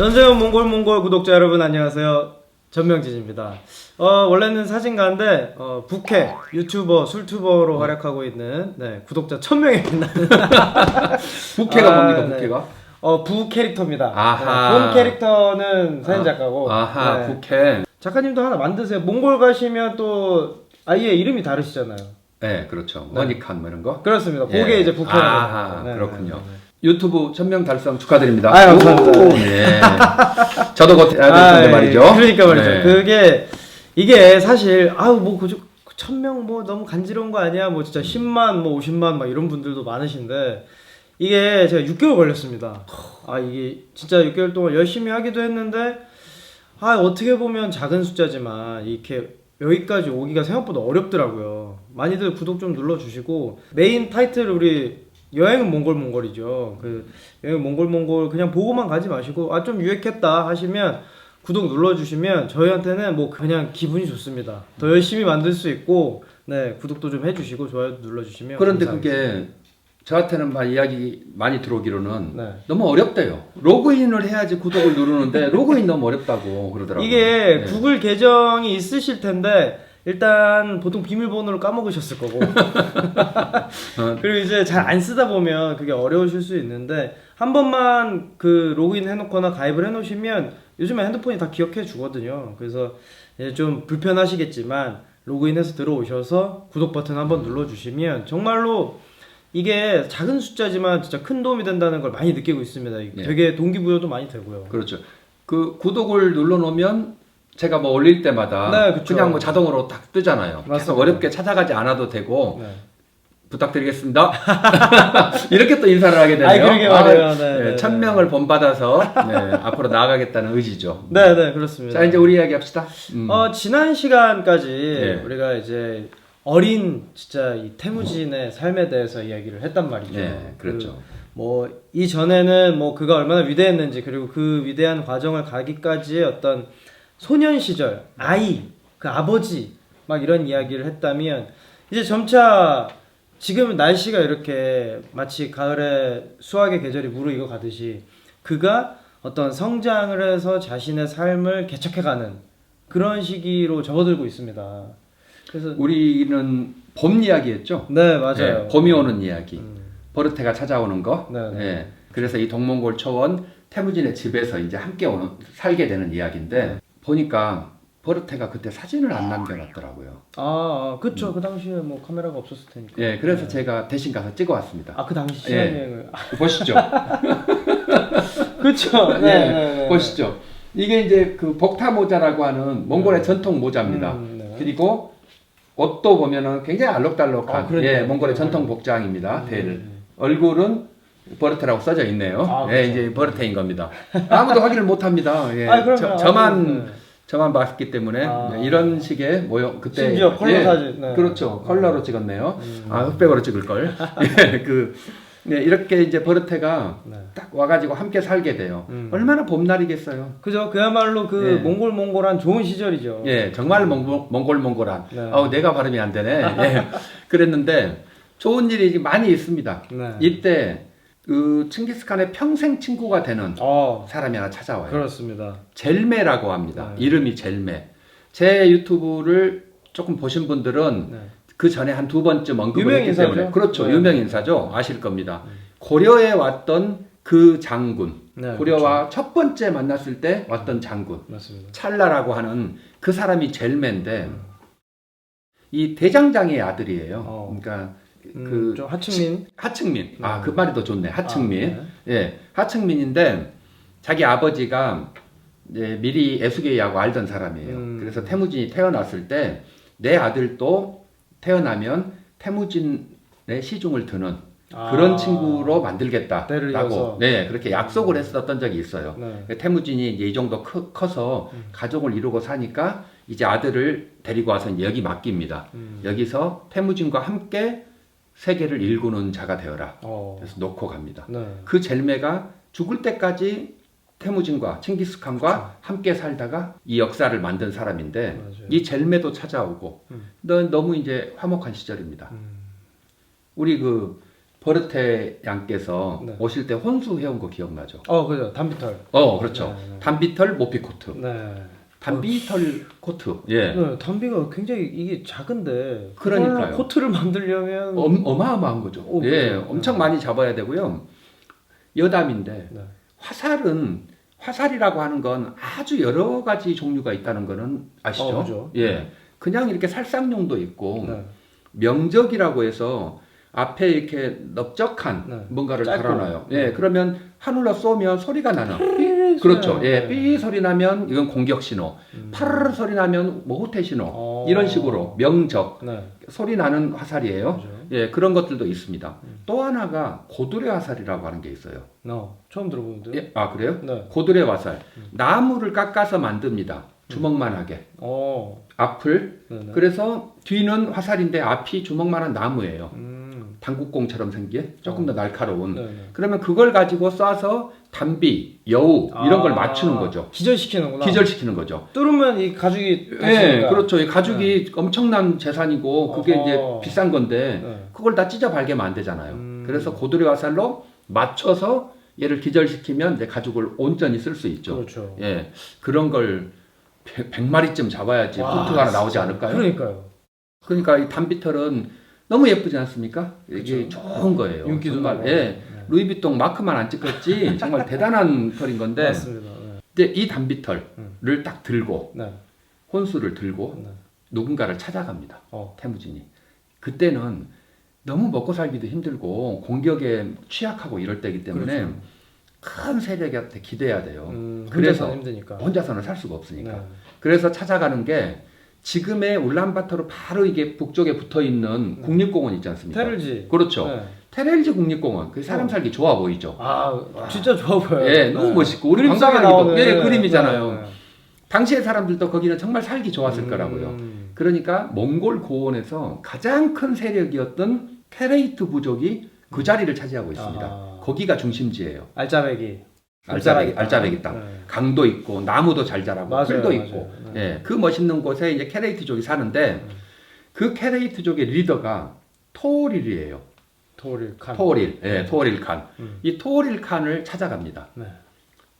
전세현 몽골 구독자 여러분 안녕하세요. 전명진입니다. 원래는 사진가인데 부캐 유튜버 술튜버로 활약하고 있는 구독자 1000명에 빛나는 부캐가 뭡니까 부캐가? 부 캐릭터입니다. 아하. 본 캐릭터는 사진 작가고. 아하 부캐. 작가님도 하나 만드세요. 몽골 가시면 또 아예 이름이 다르시잖아요. 네 그렇죠. 머니칸 뭐 이런 거. 그렇습니다. 예. 그게 이제 부캐라고. 아하 그렇군요. 유튜브 1000명 달성 축하드립니다. 아유, 감사합니다. 오, 네. 저도 곧 해야 될 텐데 말이죠. 그러니까 말이죠. 네. 이게 사실 뭐 1000명 뭐 너무 간지러운 거 아니야? 뭐 진짜 10만 뭐 50만 막 이런 분들도 많으신데 이게 제가 6개월 걸렸습니다. 이게 진짜 6개월 동안 열심히 하기도 했는데 어떻게 보면 작은 숫자지만 이렇게 여기까지 오기가 생각보다 어렵더라고요. 많이들 구독 좀 눌러주시고 메인 타이틀 우리 여행은 몽골이죠. 여행 몽골 그냥 보고만 가지 마시고 좀 유익했다 하시면 구독 눌러주시면 저희한테는 뭐 그냥 기분이 좋습니다. 더 열심히 만들 수 있고 구독도 좀 해주시고 좋아요도 눌러주시면 그런데 감사하겠습니다. 그게 저한테는 이야기 많이 들어오기로는 네. 너무 어렵대요. 로그인을 해야지 구독을 누르는데 로그인 너무 어렵다고 그러더라고요. 이게 구글 계정이 있으실 텐데 일단 보통 비밀번호를 까먹으셨을 거고 그리고 이제 잘 안 쓰다 보면 그게 어려우실 수 있는데 한 번만 로그인 해놓거나 가입을 해놓으시면 요즘에 핸드폰이 다 기억해 주거든요. 그래서 이제 좀 불편하시겠지만 로그인해서 들어오셔서 구독 버튼 한번 눌러주시면 정말로 이게 작은 숫자지만 진짜 큰 도움이 된다는 걸 많이 느끼고 있습니다. 되게 동기부여도 많이 되고요. 그렇죠. 구독을 눌러놓으면 제가 뭐 올릴 때마다 그냥 뭐 자동으로 딱 뜨잖아요. 계속 어렵게 찾아가지 않아도 되고 부탁드리겠습니다. 이렇게 또 인사를 하게 되네요. 그러게 말이에요. 1000명을 본받아서 앞으로 나아가겠다는 의지죠. 네, 그렇습니다. 자, 이제 우리 이야기 합시다. 지난 시간까지 우리가 이제 어린 진짜 이 태무진의 삶에 대해서 이야기를 했단 말이죠. 네, 그렇죠. 이 전에는 그가 얼마나 위대했는지 그리고 그 위대한 과정을 가기까지의 어떤 소년 시절, 그 아버지 막 이런 이야기를 했다면 이제 점차 지금 날씨가 이렇게 마치 가을에 수학의 계절이 무르익어 가듯이 그가 어떤 성장을 해서 자신의 삶을 개척해가는 그런 시기로 접어들고 있습니다. 그래서 우리는 봄 이야기했죠. 네, 맞아요. 봄이 오는 이야기, 버르테가 찾아오는 거. 네. 그래서 이 동몽골 초원 태무진의 집에서 이제 함께 살게 되는 이야기인데 보니까 버르테가 그때 사진을 안 남겨놨더라고요. 그쵸. 그 당시에 카메라가 없었을 테니까. 그래서 제가 대신 가서 찍어왔습니다. 그 당시 신혼여행을. 보시죠. 그쵸. 네. 보시죠. 이게 이제 그 복타 모자라고 하는 몽골의 전통 모자입니다. 그리고 옷도 보면은 굉장히 알록달록한 몽골의 전통 복장입니다. 얼굴은 버르테라고 써져 있네요. 이제 버르테인 겁니다. 아무도 확인을 못합니다. 저만 봤기 때문에 이런 식의 모형 그때 심지어 컬러 사진. 그렇죠. 컬러로 찍었네요. 흑백으로 찍을 걸. 이렇게 이제 버르테가 딱 와가지고 함께 살게 돼요. 얼마나 봄날이겠어요. 그죠. 그야말로 몽골한 좋은 시절이죠. 정말 몽골한. 내가 발음이 안 되네. 그랬는데 좋은 일이 많이 있습니다. 이때 칭기스칸의 평생 친구가 되는 사람이 하나 찾아와요. 그렇습니다. 젤메라고 합니다. 이름이 젤메. 제 유튜브를 조금 보신 분들은 그 전에 한 2번쯤 언급을 했기 때문에 그렇죠. 유명 인사죠. 아실 겁니다. 고려에 왔던 그 장군, 고려와 첫 번째 만났을 때 왔던 장군, 맞습니다. 찰라라고 하는 그 사람이 젤메인데 이 대장장의 아들이에요. 그러니까 좀 하층민. 그 말이 더 좋네. 하층민. 하층민인데 자기 아버지가 미리 에수게이하고 알던 사람이에요. 그래서 태무진이 태어났을 때 내 아들도 태어나면 태무진의 시중을 드는 그런 친구로 만들겠다라고 그렇게 약속을 했었던 적이 있어요. 태무진이 이제 이 정도 커서 가족을 이루고 사니까 이제 아들을 데리고 와서 여기 맡깁니다. 여기서 태무진과 함께 세계를 일구는 자가 되어라. 그래서 놓고 갑니다. 그 젤메가 죽을 때까지 태무진과 칭기스칸과 함께 살다가 이 역사를 만든 사람인데 이 젤메도 찾아오고 너무 이제 화목한 시절입니다. 우리 버르테 양께서 네. 오실 때 혼수해온 거 기억나죠? 그죠. 단비털. 그렇죠. 네, 네. 단비털 모피 코트. 네. 단비털 코트. 예. 네, 단비가 굉장히 이게 작은데 그러니까요. 그걸 코트를 만들려면 어마어마한 거죠. 오, 예, 그래요? 엄청 많이 잡아야 되고요. 여담인데 네. 화살이라고 하는 건 아주 여러 가지 종류가 있다는 거는 아시죠? 그죠. 예. 그냥 이렇게 살상용도 있고 네. 명적이라고 해서 앞에 이렇게 넓적한 네. 뭔가를 짧고. 달아놔요. 네. 예, 그러면 하늘로 쏘면 소리가 나는. 삐 그렇죠. 소리가 예, 나요. 삐 소리 나면 이건 공격 신호. 파르르 소리 나면 뭐 호퇴 신호. 이런 식으로 명적 네. 소리 나는 화살이에요. 그죠. 예, 그런 것들도 있습니다. 또 하나가 고드레 화살이라고 하는 게 있어요. 처음 들어보는데요. 예, 아 그래요? 네. 고드레 화살. 나무를 깎아서 만듭니다. 주먹만 하게. 앞을. 네네. 그래서 뒤는 화살인데 앞이 주먹만한 나무예요. 음. 당국공처럼 생긴 조금 더 날카로운. 네네. 그러면 그걸 가지고 쏴서 단비, 여우 이런 걸 맞추는 거죠. 기절시키는구나. 기절시키는 거죠. 뚫으면 이 가죽이 예, 다치니까. 그렇죠. 이 가죽이 엄청난 재산이고 그게 어허. 이제 비싼 건데 네. 그걸 다 찢어 발개면 안 되잖아요. 그래서 고드레 화살로 맞춰서 얘를 기절시키면 이제 가죽을 온전히 쓸 수 있죠. 그렇죠. 예, 그런 걸 100마리쯤 잡아야지 와, 코트가 하나 나오지 진짜. 않을까요? 그러니까요. 그러니까 이 단비털은 너무 예쁘지 않습니까? 이게 그쵸. 좋은 거예요. 윤기도 정말. 나고. 예, 네. 루이비통 마크만 안 찍혔지 정말 대단한 털인 건데 맞습니다. 네. 이제 이 단비털을 딱 들고 네. 혼수를 들고 네. 누군가를 찾아갑니다. 어. 태무진이. 그때는 너무 먹고 살기도 힘들고 공격에 취약하고 이럴 때이기 때문에 그렇죠. 큰 세력한테 기대야 돼요. 그래서 그래서 힘드니까. 혼자서는 살 수가 없으니까. 네. 그래서 찾아가는 게 지금의 울란바토르 바로 이게 북쪽에 붙어 있는 국립공원 있지 않습니까? 테를지. 그렇죠. 네. 테렐지 국립공원. 그 사람 살기 좋아 보이죠. 진짜 좋아 보여요. 예, 너무 멋있고 우리 그림 속에 관광하기도 나오는 예, 그림이잖아요. 네. 당시의 사람들도 거기는 정말 살기 좋았을 거라고요. 그러니까 몽골 고원에서 가장 큰 세력이었던 케레이트 부족이 그 자리를 차지하고 있습니다. 거기가 중심지예요. 알짜배기. 알짜배기 땅. 네. 강도 있고 나무도 잘 자라고 맞아요, 풀도 맞아요. 있고. 네. 예, 그 멋있는 곳에 이제 케레이트족이 사는데 그 케레이트족의 리더가 토오릴이에요. 토릴 칸. 토오릴 칸. 이 토오릴 칸을 찾아갑니다. 네.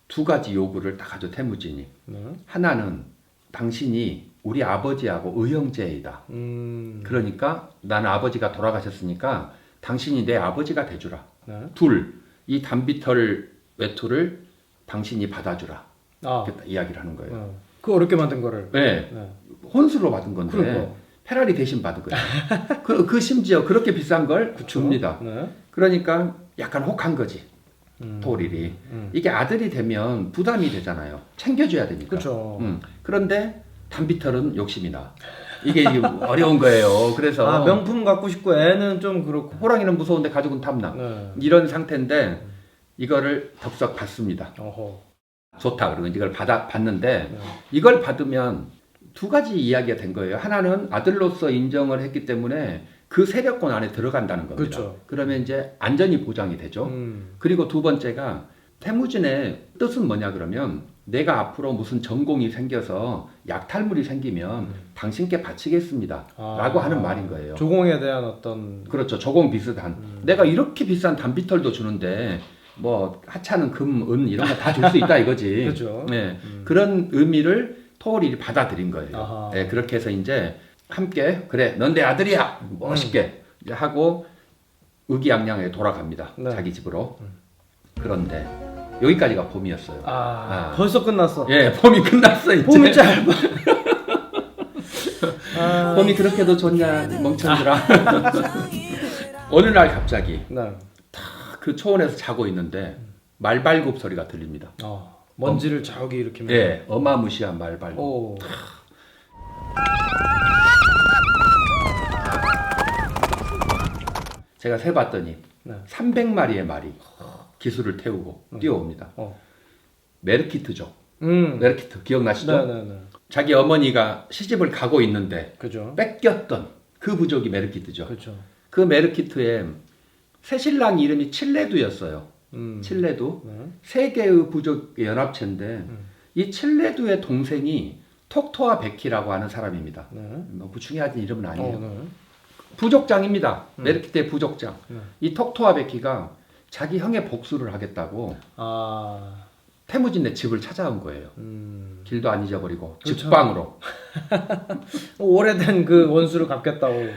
두 가지 요구를 딱 하죠, 태무진이. 네. 하나는 당신이 우리 아버지하고 의형제이다. 그러니까 나는 아버지가 돌아가셨으니까 당신이 내 아버지가 돼주라. 네. 둘, 이 단비털 외투를 당신이 받아주라. 이렇게 이야기를 하는 거예요. 그 어렵게 만든 거를. 네. 네. 혼수로 받은 건데 그러니까. 페라리 대신 받은 거예요. 그 심지어 그렇게 비싼 걸 줍니다. 네. 그러니까 약간 혹한 거지. 토릴이. 이게 아들이 되면 부담이 되잖아요. 챙겨줘야 되니까. 그렇죠. 그런데 단비털은 욕심이 나. 이게 어려운 거예요. 그래서 명품 갖고 싶고 애는 좀 그렇고. 호랑이는 무서운데 가죽은 탐나. 네. 이런 상태인데 이거를 덥석 받습니다. 어허. 좋다. 그리고 이걸 받는데 네. 이걸 받으면 두 가지 이야기가 된 거예요. 하나는 아들로서 인정을 했기 때문에 그 세력권 안에 들어간다는 겁니다. 그렇죠. 그러면 이제 안전이 보장이 되죠. 그리고 두 번째가 태무진의 뜻은 뭐냐 그러면 내가 앞으로 무슨 전공이 생겨서 약탈물이 생기면 당신께 바치겠습니다. 라고 하는 말인 거예요. 조공에 대한 어떤. 그렇죠. 조공 비슷한. 내가 이렇게 비싼 단비털도 주는데 뭐 하찮은 금, 은 이런 거 다 줄 수 있다 이거지. 그렇죠. 네. 그런 의미를 토올이 받아들인 거예요. 아하. 네, 그렇게 해서 이제 함께 그래 넌 내 아들이야 멋있게 이제 하고 의기양양하게 돌아갑니다. 네. 자기 집으로. 그런데 여기까지가 봄이었어요. 벌써 끝났어. 예, 봄이 끝났어 이제. 봄이 짧아. 봄이 그렇게도 좋냐 멍청들아. 어느 날 갑자기 네. 그 초원에서 자고 있는데 말발굽 소리가 들립니다. 먼지를 저기 일으키면. 예, 어마무시한 말발굽. 오. 제가 세봤더니 네. 300마리의 말이 기술을 태우고 뛰어옵니다. 메르키트족. 메르키트 기억나시죠? 네네네. 자기 어머니가 시집을 가고 있는데 그죠. 뺏겼던 그 부족이 메르키트죠. 그렇죠. 그 메르키트의 새신랑 이름이 칠레두였어요. 칠레두. 네. 세 개의 부족의 연합체인데 이 칠레두의 동생이 톡토아 베키라고 하는 사람입니다. 네. 뭐 중요한 이름은 아니에요. 네. 부족장입니다. 메르키테 부족장. 네. 이 톡토아베키가 자기 형의 복수를 하겠다고 아, 태무진네 집을 찾아온 거예요. 길도 안 잊어버리고 그렇죠. 직방으로. 오래된 그 원수를 갚겠다고.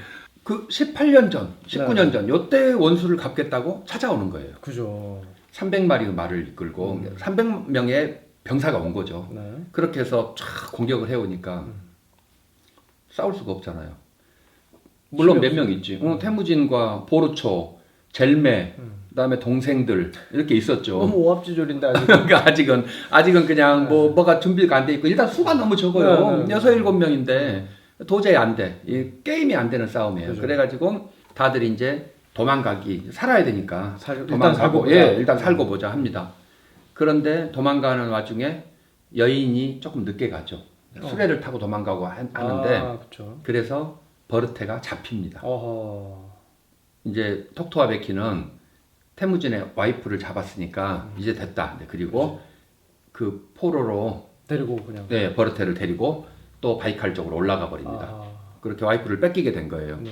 그 18년 전, 19년 네. 전 요때 원수를 갚겠다고 찾아오는 거예요. 그죠. 300마리의 말을 이끌고 300명의 병사가 온 거죠. 네. 그렇게 해서 쫙 공격을 해오니까 싸울 수가 없잖아요. 물론 몇 명 있지. 태무진과 보르초, 젤메, 그다음에 동생들 이렇게 있었죠. 너무 오합지졸인데 아직. 그러니까 아직은 그냥 뭐가 준비가 안 돼 있고 일단 수가 너무 적어요. 네. 6-7명인데 도저히 안 돼. 이 게임이 안 되는 싸움이에요. 그죠. 그래가지고 다들 이제 도망가기 살아야 되니까 일단 살고 보자. 예, 일단 살고 보자 합니다. 그런데 도망가는 와중에 여인이 조금 늦게 가죠. 수레를 타고 도망가고 하는데 아, 그렇죠. 그래서 버르테가 잡힙니다. 어허. 이제 톡토아베키는 태무진의 와이프를 잡았으니까 이제 됐다. 네, 그리고 그 포로로 데리고 그냥. 네, 버르테를 데리고 또 바이칼 쪽으로 올라가 버립니다. 아, 그렇게 와이프를 뺏기게 된 거예요. 네.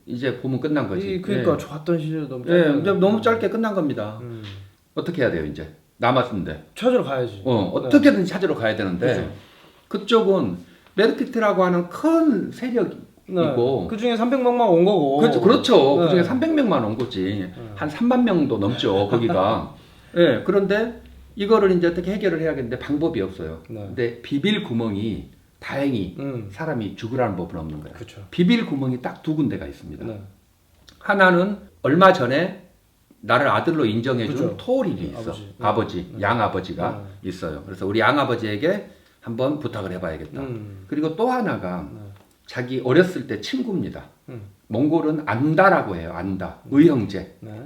이제 보면 끝난 거지. 그러니까 좋았던 시절 너무 예, 짧게. 이제 너무 짧게 끝난 겁니다. 음. 어떻게 해야 돼요, 이제? 남았는데. 찾으러 가야지. 어떻게든 찾으러 가야 되는데 그죠. 그쪽은 메르키트라고 하는 큰 세력이고 그 중에 300명만 온 거고. 그렇죠. 네. 그중에 300명만 온 거지. 한 3만 명도 넘죠, 거기가. 예, 그런데 이거를 이제 어떻게 해결을 해야겠는데 방법이 없어요. 네. 근데 비빌 구멍이 다행히 사람이 죽으라는 법은 없는 거예요. 그렇죠. 비빌 구멍이 딱 두 군데가 있습니다. 네. 하나는 얼마 전에 나를 아들로 인정해준 그죠. 토릴이 있어. 아버지, 양아버지가 있어요. 그래서 우리 양아버지에게 한번 부탁을 해봐야겠다. 그리고 또 하나가 자기 어렸을 때 친구입니다. 몽골은 안다라고 해요. 안다. 의형제. 네.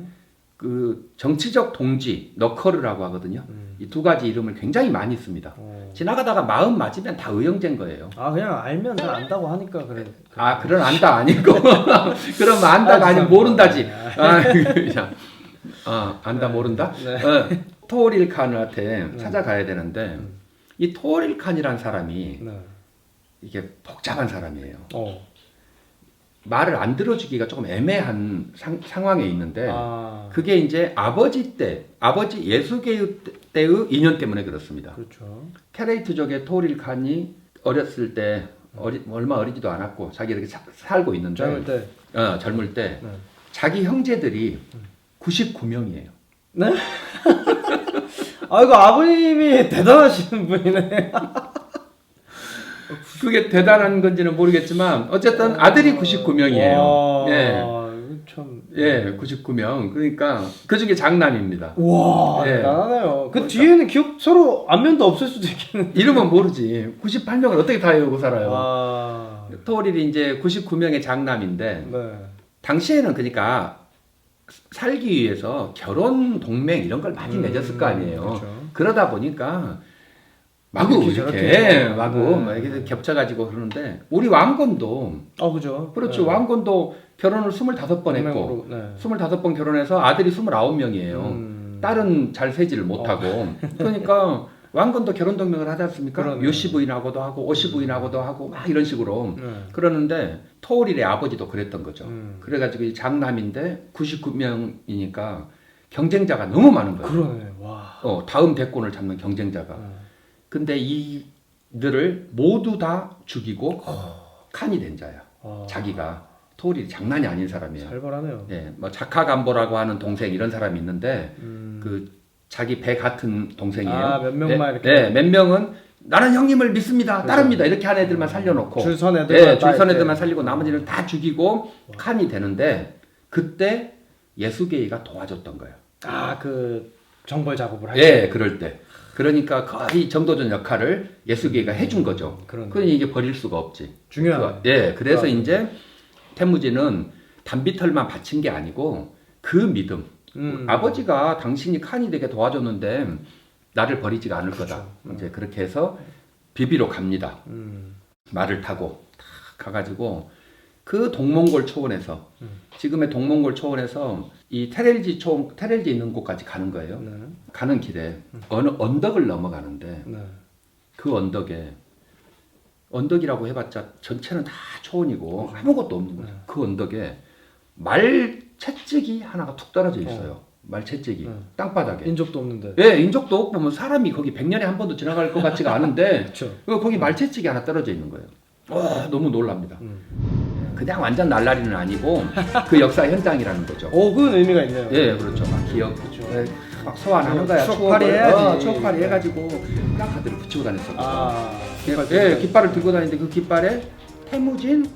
그 정치적 동지 너커르라고 하거든요. 이 두 가지 이름을 굉장히 많이 씁니다. 지나가다가 마음 맞으면 다 의형제인 거예요. 아, 그냥 알면 다 안다고 하니까 그래. 아, 그런 안다 아니고 그럼 안다가 아니면 모른다지. 안다 모른다. 네. 토릴 칸한테 찾아가야 되는데 이 토릴 칸이란 사람이 네. 이게 복잡한 사람이에요. 어. 말을 안 들어주기가 조금 애매한 상황에 있는데 아. 그게 이제 아버지 예수계의 때의 인연 때문에 그렇습니다. 그렇죠. 케레이트족의 토릴 칸이 어렸을 때 얼마 어리지도 않았고 자기 이렇게 살고 있는데 젊을 때. 젊을 때 네. 자기 형제들이 99명이에요. 네? 아이고, 아버님이 대단하신 분이네. 그게 대단한 건지는 모르겠지만 어쨌든 아들이 99명이에요. 예. 참. 예, 99명. 그러니까 그 중에 장남입니다. 와, 예. 대단하네요. 그 그러니까. 뒤에는 기억 서로 안면도 없을 수도 있겠는데. 이름은 모르지. 98명을 어떻게 다 외우고 살아요. 아. 토릴이 이제 99명의 장남인데 네. 당시에는 그러니까 살기 위해서 결혼 동맹 이런 걸 많이 맺었을 거 아니에요. 그렇죠. 그러다 보니까 마구 이렇게 저렇게. 마구 네. 막 이렇게 겹쳐가지고 그러는데 우리 왕건도 그죠. 그렇죠. 네. 왕건도 결혼을 25번 했고 동맹으로, 네. 25번 결혼해서 아들이 29명이에요. 딸은 잘 세지를 못하고 그러니까 왕건도 결혼 동맹을 하지 않습니까? 그러네요. 요시 부인하고도 하고 오시 부인하고도 하고 막 이런 식으로 네. 그러는데 토릴의 아버지도 그랬던 거죠. 음. 그래가지고 이 장남인데 99명이니까 경쟁자가 너무 많은 거예요. 그러네. 와. 다음 대권을 잡는 경쟁자가. 근데 이들을 모두 다 죽이고 칸이 된 자야. 자기가 토릴이 장난이 아닌 사람이에요. 살벌하네요. 네, 뭐 자카감보라고 하는 동생 이런 사람이 있는데 그 자기 배 같은 동생이에요. 아, 몇 명만 이렇게. 네, 몇 명은 나는 형님을 믿습니다, 따릅니다 이렇게 한 애들만 살려놓고 줄선 애들. 네, 줄선 애들만 살리고 나머지는 다 죽이고 칸이 되는데 그때 예수게이가 도와줬던 거예요. 아, 그 정벌 작업을 할 예, 그럴 때. 그러니까 거의 정도전 역할을 예수게이가 해준 거죠. 그러네. 그러니 이게 버릴 수가 없지. 중요하네. 예, 그래서 이제 태무진은 단비털만 바친 게 아니고 그 믿음. 아버지가 당신이 칸이 되게 도와줬는데 나를 버리지가 않을 거다. 이제 그렇게 해서 비비로 갑니다. 말을 타고 탁 가가지고 그 동몽골 초원에서 지금의 동몽골 초원에서 이 테렐지 있는 곳까지 가는 거예요. 네. 가는 길에 어느 언덕을 넘어가는데 네. 그 언덕에 언덕이라고 해봤자 전체는 다 초원이고 아무것도 없는 거죠. 그 언덕에 말 채찍이 하나가 툭 떨어져 있어요. 말 채찍이 땅바닥에. 인적도 없는데. 예, 인적도 없고 뭐 사람이 거기 100년에 한 번도 지나갈 것 같지가 않은데 그렇죠. 거기 말 채찍이 하나 떨어져 있는 거예요. 와, 너무 놀랍니다. 그냥 완전 날라리는 아니고 그 역사 현장이라는 거죠. 그건 의미가 있네요. 예, 그렇죠. 막 기억, 그렇죠. 예, 막 소환하는 거야. 추억팔이 해야지. 추억팔이 해가지고 플라카드를 붙이고 다녔었거든요. 깃발 깃발을 들고 다니는데 그 깃발에 태무진,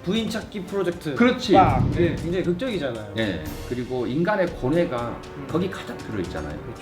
부인 찾기 프로젝트. 그렇지. 빡. 굉장히 극적이잖아요. 예, 그리고 인간의 고뇌가 거기 가득 들어 있잖아요. 그렇죠.